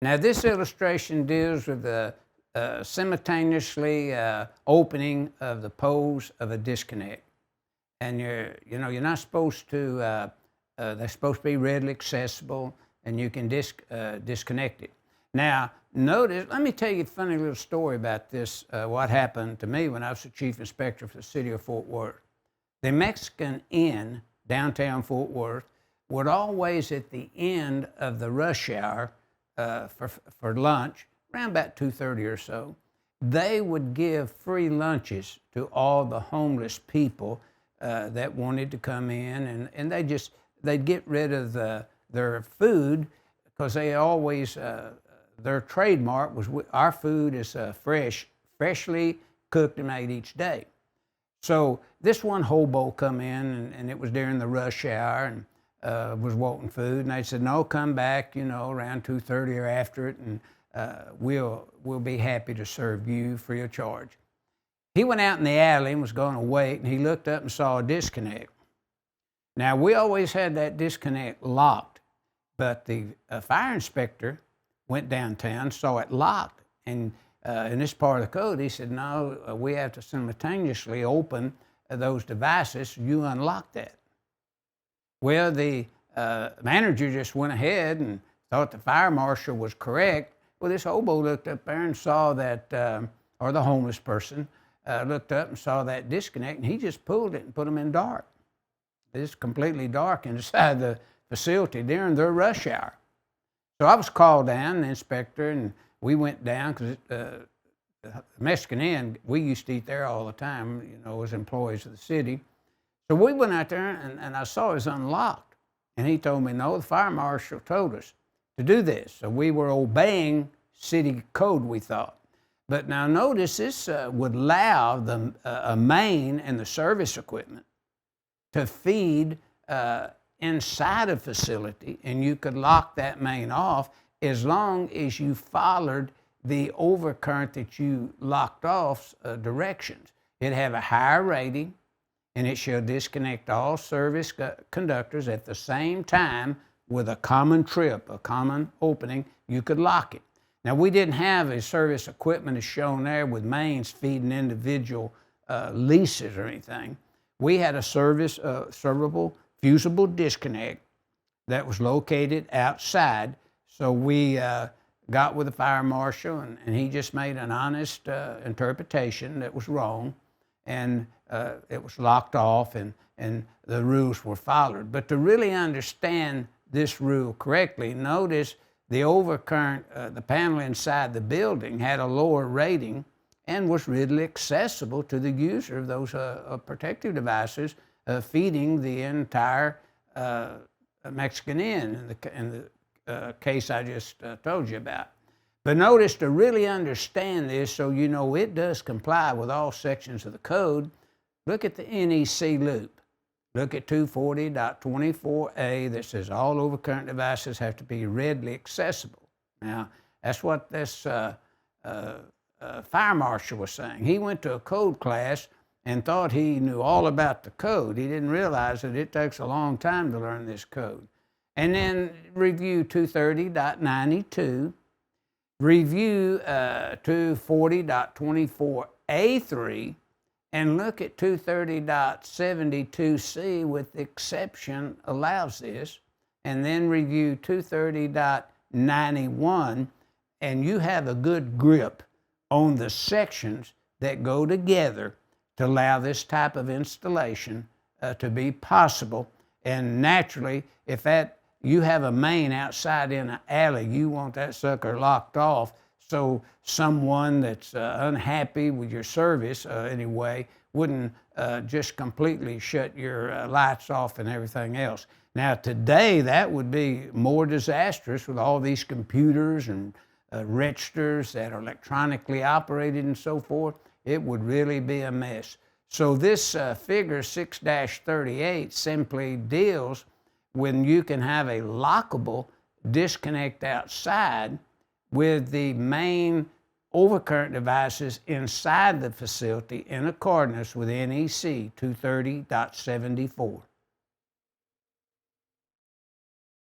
Now this illustration deals with the simultaneously opening of the poles of a disconnect. And you're not supposed to, they're supposed to be readily accessible, and you can disconnect it. Now, notice, let me tell you a funny little story about this, what happened to me when I was the chief inspector for the city of Fort Worth. The Mexican Inn, downtown Fort Worth, would always at the end of the rush hour for lunch, around about 2:30 or so, they would give free lunches to all the homeless people that wanted to come in, and they'd get rid of their food, because they always, their trademark was, our food is freshly cooked and made each day. So this one hobo come in, and it was during the rush hour, and was wanting food, and they said, no, come back, around 2:30 or after it, and we'll be happy to serve you free of charge. He went out in the alley and was going to wait, and he looked up and saw a disconnect. Now, we always had that disconnect locked, but the fire inspector went downtown, saw it locked, and in this part of the code, he said, no, we have to simultaneously open those devices. You unlock that. Well, the manager just went ahead and thought the fire marshal was correct. Well, this hobo looked up there and saw that, or the homeless person looked up and saw that disconnect, and he just pulled it and put them in dark. It's completely dark inside the facility during their rush hour. So I was called down, the inspector, and we went down, because the Mexican Inn, we used to eat there all the time, as employees of the city. So we went out there, and I saw it was unlocked. And he told me, no, the fire marshal told us to do this. So we were obeying city code, we thought. But now notice, this would allow a main and the service equipment to feed inside a facility, and you could lock that main off as long as you followed the overcurrent that you locked off's directions. It'd have a higher rating, and it shall disconnect all service conductors at the same time with a common trip, a common opening. You could lock it. Now, we didn't have a service equipment as shown there with mains feeding individual leases or anything. We had a servable, fusible disconnect that was located outside. So we got with the fire marshal, and he just made an honest interpretation that was wrong, and it was locked off, and the rules were followed. But to really understand this rule correctly, notice the overcurrent, the panel inside the building had a lower rating and was readily accessible to the user of those protective devices, feeding the entire Mexican Inn in the case I just told you about. But notice, to really understand this, so you know it does comply with all sections of the code, look at the NEC loop. Look at 240.24a that says all overcurrent devices have to be readily accessible. Now, that's what this fire marshal was saying. He went to a code class and thought he knew all about the code. He didn't realize that it takes a long time to learn this code. And then review 230.92, review 240.24a3, and look at 230.72c with the exception allows this, and then review 230.91, and you have a good grip on the sections that go together to allow this type of installation to be possible. And naturally, if you have a main outside in an alley, you want that sucker locked off, so someone that's unhappy with your service anyway wouldn't just completely shut your lights off and everything else. Now today, that would be more disastrous with all these computers and registers that are electronically operated and so forth. It would really be a mess. So this figure 6-38 simply deals when you can have a lockable disconnect outside with the main overcurrent devices inside the facility in accordance with NEC 230.74.